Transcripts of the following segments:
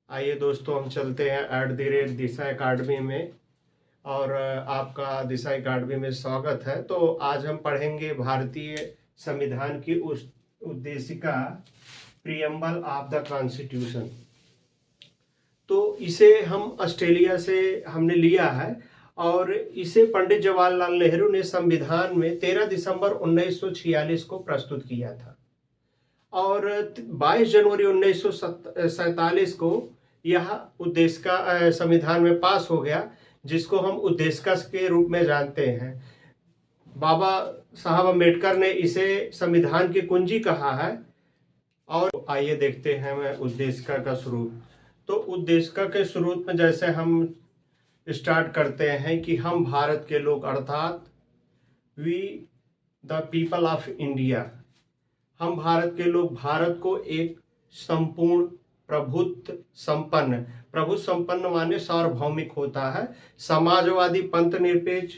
आइए दोस्तों, हम चलते हैं @दिशा एकेडमी में। और आपका दिशा एकेडमी में स्वागत है। तो आज हम पढ़ेंगे भारतीय संविधान की उस उद्देशिका, प्रियम्बल ऑफ द कॉन्स्टिट्यूशन। तो इसे हम ऑस्ट्रेलिया से हमने लिया है और इसे पंडित जवाहरलाल नेहरू ने संविधान में 13 दिसंबर 1946 को प्रस्तुत किया था और 22 जनवरी 1947 को यह उद्देशिका संविधान में पास हो गया, जिसको हम उद्देशिका के रूप में जानते हैं। बाबा साहब अम्बेडकर ने इसे संविधान की कुंजी कहा है। और आइए देखते हैं मैं उद्देशिका का स्वरूप। तो उद्देशिका के स्वरूप में जैसे हम स्टार्ट करते हैं कि हम भारत के लोग, अर्थात we the people of India, हम भारत के लोग भारत को एक संपूर्ण प्रभुत्व संपन्न माने सार्वभौमिक होता है, समाजवादी, पंथ निरपेक्ष,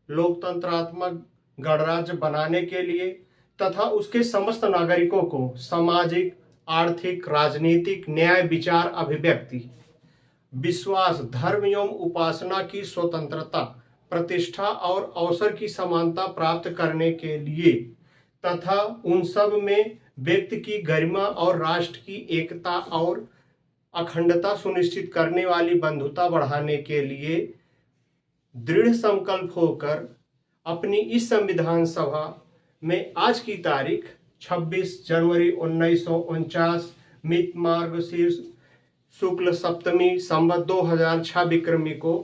लोकतंत्रात्मक गणराज्य बनाने के लिए तथा उसके समस्त नागरिकों को सामाजिक, आर्थिक, राजनीतिक, न्याय, विचार, अभिव्यक्ति, विश्वास, धर्म एवं उपासना की स्वतंत्रता, प्रतिष्ठा और अवसर की समानता प्राप्त करने के लिए तथा उन सब में व्यक्ति की गरिमा और राष्ट्र की एकता और अखंडता सुनिश्चित करने वाली बंधुता बढ़ाने के लिए दृढ़ संकल्प होकर अपनी इस संविधान सभा में आज की तारीख 26 जनवरी 1949 मित मार्गशीर्ष शुक्ल सप्तमी संवत 2006 विक्रमी को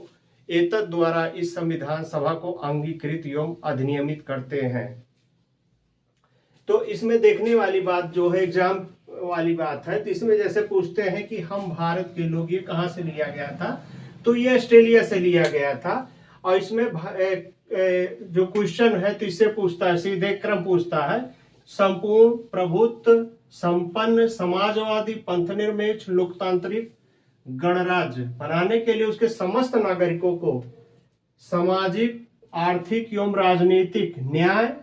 एतद द्वारा इस संविधान सभा को अंगीकृत एवं अधिनियमित करते हैं। तो इसमें देखने वाली बात जो है, एग्जाम वाली बात है, तो इसमें जैसे पूछते हैं कि हम भारत के लोग, ये कहाँ से लिया गया था, तो ये ऑस्ट्रेलिया से लिया गया था। और इसमें जो क्वेश्चन है तो इससे पूछता है, सीधे क्रम पूछता है, संपूर्ण प्रभुत्व संपन्न समाजवादी पंथ निरपेक्ष लोकतांत्रिक गणराज्य बनाने के लिए उसके समस्त नागरिकों को सामाजिक, आर्थिक एवं राजनीतिक, न्याय,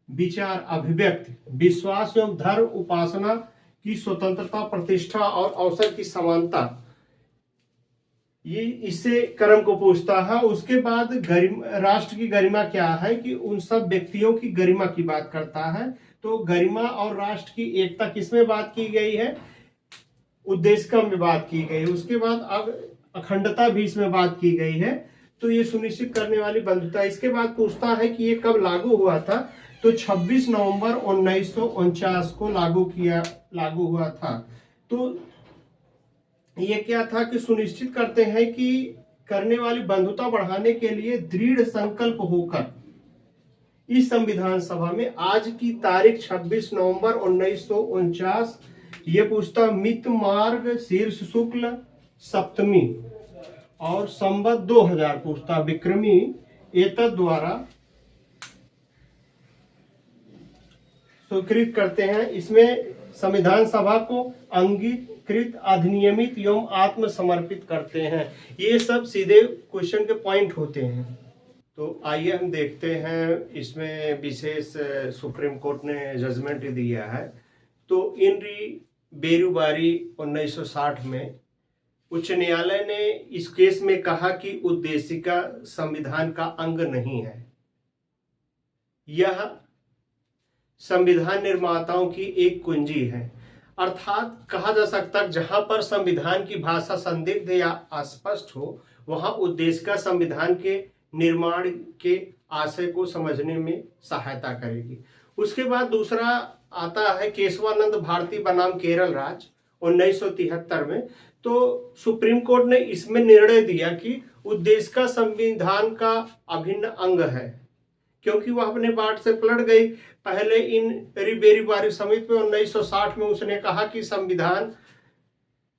विचार, अभिव्यक्ति, विश्वास एवं धर्म उपासना की स्वतंत्रता, प्रतिष्ठा और अवसर की समानता, ये इससे क्रम को पूछता है। उसके बाद राष्ट्र की गरिमा क्या है, कि उन सब व्यक्तियों की गरिमा की बात करता है। तो गरिमा और राष्ट्र की एकता किसमें बात की गई है, उद्देशिका में बात की गई है। उसके बाद अखंडता भी इसमें बात की गई है, तो ये सुनिश्चित करने वाली बंधुता। इसके बाद पूछता है कि ये कब लागू हुआ था, तो 26 नवंबर 1949 को लागू हुआ था। तो ये क्या था कि सुनिश्चित करते हैं कि करने वाली बंधुता बढ़ाने के लिए दृढ़ संकल्प होकर इस संविधान सभा में आज की तारीख 26 नवंबर 1949, ये पूछता मित मार्ग शीर्ष शुक्ल सप्तमी और संवत 2000 पूछता विक्रमी एतद द्वारा स्वीकृत करते हैं। इसमें संविधान सभा को अंगीकृत, अधिनियमित एवं आत्मसमर्पित करते हैं। ये सब सीधे क्वेश्चन के पॉइंट होते हैं। तो आइए हम देखते हैं, इसमें विशेष सुप्रीम कोर्ट ने जजमेंट दिया है। तो इनरी बेरुबारी 1960 में उच्च न्यायालय ने इस केस में कहा कि उद्देशिका संविधान का अंग नहीं है, यह संविधान निर्माताओं की एक कुंजी है। अर्थात कहा जा सकता है जहां पर संविधान की भाषा संदिग्ध या अस्पष्ट हो, वहां उद्देशिका संविधान के निर्माण के आशय को समझने में सहायता करेगी। उसके बाद दूसरा आता है केशवानंद भारती बनाम केरल राज्य 1973 में। तो सुप्रीम कोर्ट ने इसमें निर्णय दिया कि उद्देशिका संविधान का अभिन्न अंग है, क्योंकि वह अपने पार्ट से पलट गई। पहले इन बेरुबारी समिति में 1960 में उसने कहा कि संविधान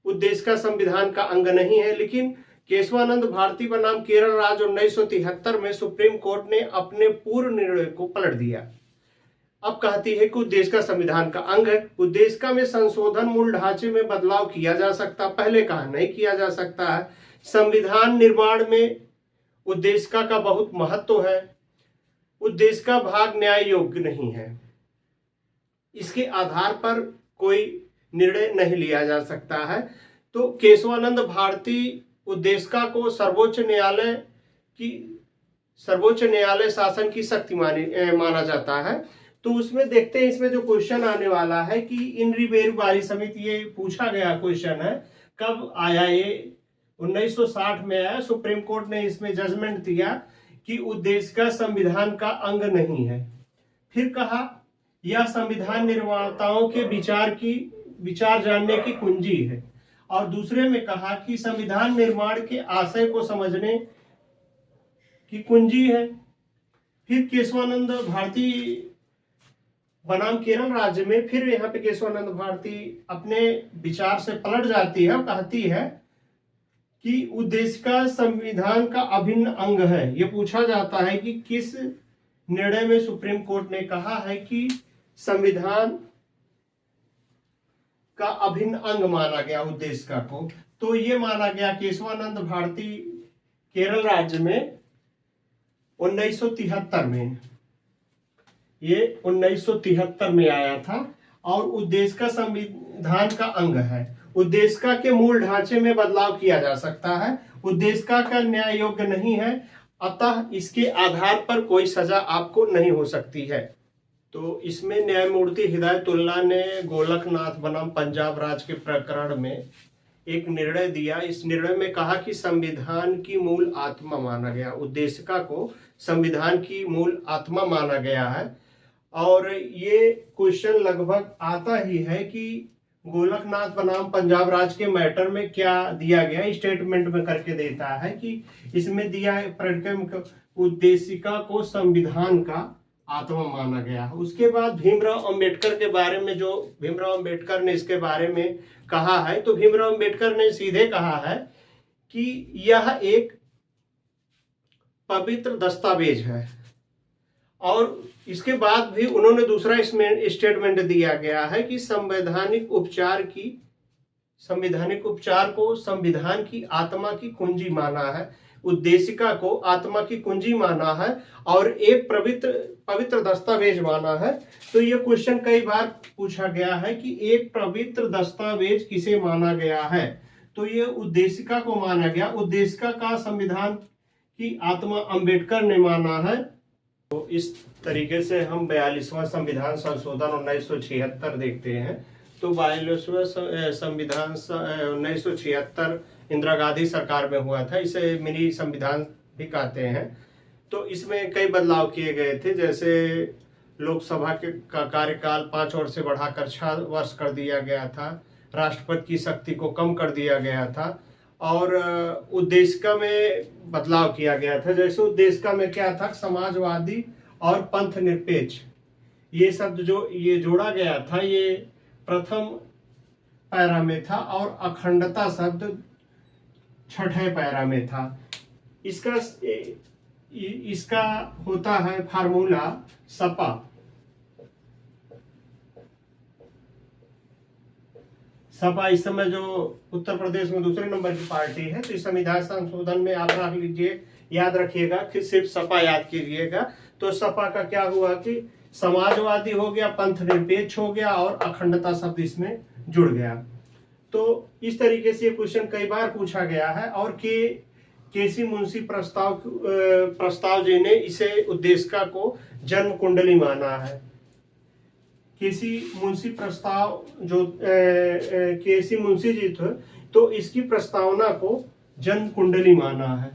उद्देशिका संविधान का अंग नहीं है, लेकिन केशवानंद भारती बनाम केरल राज्य 1973 में सुप्रीम कोर्ट ने अपने पूर्व निर्णय को पलट दिया। अब कहती है कि उद्देशिका संविधान का अंग है। उद्देशिका में संशोधन, मूल ढांचे में बदलाव किया जा सकता, पहले कहा नहीं किया जा सकता है। संविधान निर्माण में उद्देशिका का बहुत महत्व है। उद्देशिका भाग न्याय योग्य नहीं है, इसके आधार पर कोई निर्णय नहीं लिया जा सकता है। तो केशवानंद भारती उद्देशिका को सर्वोच्च न्यायालय शासन की शक्ति माना जाता है। तो उसमें देखते हैं, इसमें जो क्वेश्चन आने वाला है कि इन रिबेरू बारी समिति, ये पूछा गया क्वेश्चन है, कब आया ये? 1960 में आया। सुप्रीम कोर्ट ने इसमें जजमेंट दिया कि उद्देशिका संविधान का अंग नहीं है। फिर कहा यह संविधान निर्माताओं के विचार जानने की कुंजी है। और दूसरे में कहा कि संविधान निर्माण के आशय को समझने की कुंजी है। फिर केशवानंद भारती बनाम केरल राज्य में, फिर यहाँ पे केशवानंद भारती अपने विचार से पलट जाती है और कहती है कि उद्देशिका संविधान का अभिन्न अंग है। ये पूछा जाता है कि किस निर्णय में सुप्रीम कोर्ट ने कहा है कि संविधान का अभिन्न अंग माना गया उद्देशिका को। तो ये माना गया केशवानंद भारती केरल राज्य में 1973 में, ये 1973 में आया था। और उद्देशिका संविधान का अंग है। उद्देशिका के मूल ढांचे में बदलाव किया जा सकता है। उद्देशिका का न्याय योग्य नहीं है, अतः इसके आधार पर कोई सजा आपको नहीं हो सकती है। तो इसमें न्यायमूर्ति हिदायतुल्लाह ने गोलकनाथ बनाम पंजाब राज्य के प्रकरण में एक निर्णय दिया। इस निर्णय में कहा कि संविधान की मूल आत्मा माना गया, उद्देशिका को संविधान की मूल आत्मा माना गया है। और ये क्वेश्चन लगभग आता ही है कि गोलकनाथ बनाम पंजाब राज्य के मैटर में क्या दिया गया, स्टेटमेंट में करके देता है कि इसमें दिया है उद्देशिका को संविधान का आत्मा माना गया। उसके बाद भीमराव अंबेडकर के बारे में, जो भीमराव अंबेडकर ने इसके बारे में कहा है, तो भीमराव अंबेडकर ने सीधे कहा है कि यह एक पवित्र दस्तावेज है। और इसके बाद भी उन्होंने दूसरा इसमें स्टेटमेंट दिया गया है कि संवैधानिक उपचार को संविधान की आत्मा की कुंजी माना है, उद्देशिका को आत्मा की कुंजी माना है और एक पवित्र दस्तावेज माना है। तो ये क्वेश्चन कई बार पूछा गया है कि एक पवित्र दस्तावेज किसे माना गया है? तो ये उद्देशिका को माना गया। उद्देशिका का संविधान की आत्मा अंबेडकर ने माना है। तो इस तरीके से हम 42वां संविधान संशोधन 1976 देखते हैं। तो 42वां संविधान 1976 इंदिरा गांधी सरकार में हुआ था। इसे मिनी संविधान भी कहते हैं। तो इसमें कई बदलाव किए गए थे, जैसे लोकसभा का कार्यकाल 5 वर्ष से बढ़ाकर 6 वर्ष कर दिया गया था। राष्ट्रपति की शक्ति को कम कर दिया गया था और उद्देशिका में बदलाव किया गया था। जैसे उद्देशिका में क्या था, समाजवादी और पंथ निरपेक्ष, ये शब्द जो ये जोड़ा गया था, ये प्रथम पैरा में था और अखंडता शब्द 6ठे पैरा में था। इसका होता है फार्मूला सपा। सपा इस समय जो उत्तर प्रदेश में दूसरे नंबर की पार्टी है। तो इस संविधान संशोधन में आप रख लीजिए, याद रखिएगा कि सिर्फ सपा याद कीजिएगा। तो सपा का क्या हुआ कि समाजवादी हो गया, पंथ निरपेक्ष हो गया और अखंडता शब्द इसमें जुड़ गया। तो इस तरीके से ये क्वेश्चन कई बार पूछा गया है। और केसी मुंशी प्रस्ताव जी ने इसे उद्देशिका को जन्म कुंडली माना है। केसी मुंशी प्रस्ताव जो केसी मुंशी जी थे, तो इसकी प्रस्तावना को जन्म कुंडली माना है।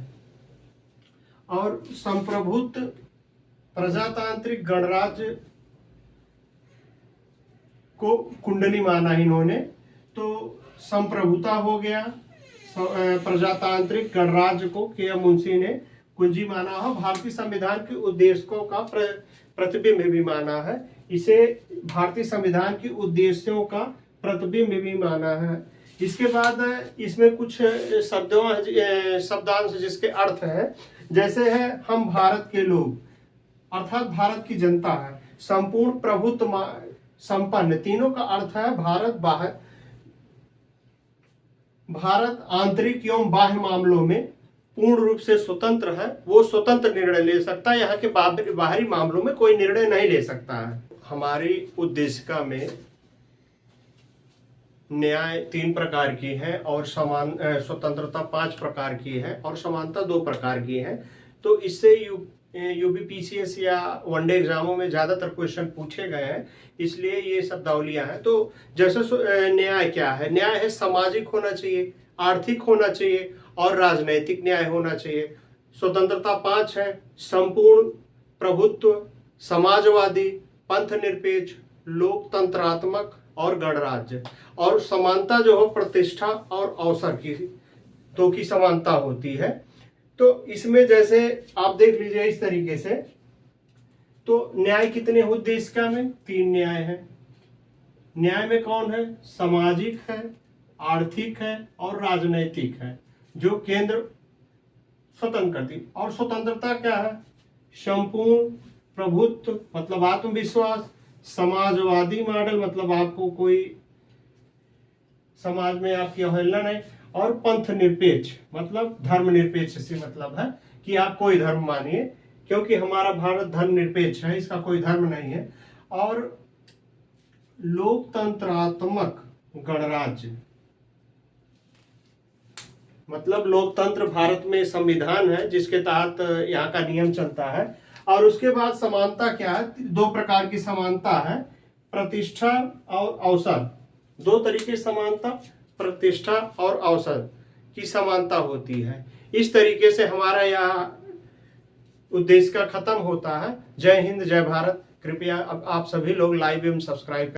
और संप्रभुत्व प्रजातांत्रिक गणराज्य को कुंडली माना इन्होंने। तो संप्रभुता हो गया, प्रजातांत्रिक गणराज्य को के मुंशी ने कुंजी माना है। भारतीय संविधान के उद्देश्यों का प्रतिबिंब भी माना है। इसे भारतीय संविधान के उद्देश्यों का प्रतिबिंब भी माना है। इसके बाद इसमें कुछ शब्दांश जिसके अर्थ है, जैसे है हम भारत के लोग, अर्थात भारत की जनता है। संपूर्ण प्रभुत्व संपन्न, तीनों का अर्थ है भारत आंतरिक एवं बाह्य मामलों में पूर्ण रूप से स्वतंत्र है। वो स्वतंत्र निर्णय ले सकता है, यहाँ के बाहरी मामलों में कोई निर्णय नहीं ले सकता है। हमारी उद्देशिका में न्याय 3 प्रकार की है और स्वतंत्रता 5 प्रकार की है और समानता 2 प्रकार की है। तो इससे यूपीपीसीएस या वनडे एग्जामों में ज्यादातर क्वेश्चन पूछे गए हैं, इसलिए ये शब्दावलियां हैं। तो जैसे न्याय क्या है? न्याय है सामाजिक होना चाहिए, आर्थिक होना चाहिए और राजनैतिक न्याय होना चाहिए। स्वतंत्रता 5 है, संपूर्ण प्रभुत्व, समाजवादी, पंथ निरपेक्ष, लोकतंत्रात्मक और गणराज्य। और समानता जो हो प्रतिष्ठा और अवसर की, दो की समानता होती है। तो इसमें जैसे आप देख लीजिए इस तरीके से, तो न्याय कितने हो देश का में? 3 न्याय है। न्याय में कौन है? सामाजिक है, आर्थिक है और राजनैतिक है, जो केंद्र स्वतंत्र करती। और स्वतंत्रता क्या है? संपूर्ण प्रभुत्व मतलब आत्मविश्वास, समाजवादी मॉडल मतलब आपको कोई समाज में आपकी अवहेलना नहीं, और पंथ निरपेक्ष मतलब धर्म निरपेक्ष से मतलब है कि आप कोई धर्म मानिए, क्योंकि हमारा भारत धर्म निरपेक्ष है, इसका कोई धर्म नहीं है। और लोकतंत्रात्मक गणराज्य मतलब लोकतंत्र भारत में संविधान है जिसके तहत यहाँ का नियम चलता है। और उसके बाद समानता क्या है? 2 प्रकार की समानता है, प्रतिष्ठा और अवसर। 2 तरीके समानता, प्रतिष्ठा और अवसर की समानता होती है। इस तरीके से हमारा यह उद्देश्य का खत्म होता है। जय हिंद, जय भारत। कृपया अब आप सभी लोग लाइव एवं सब्सक्राइब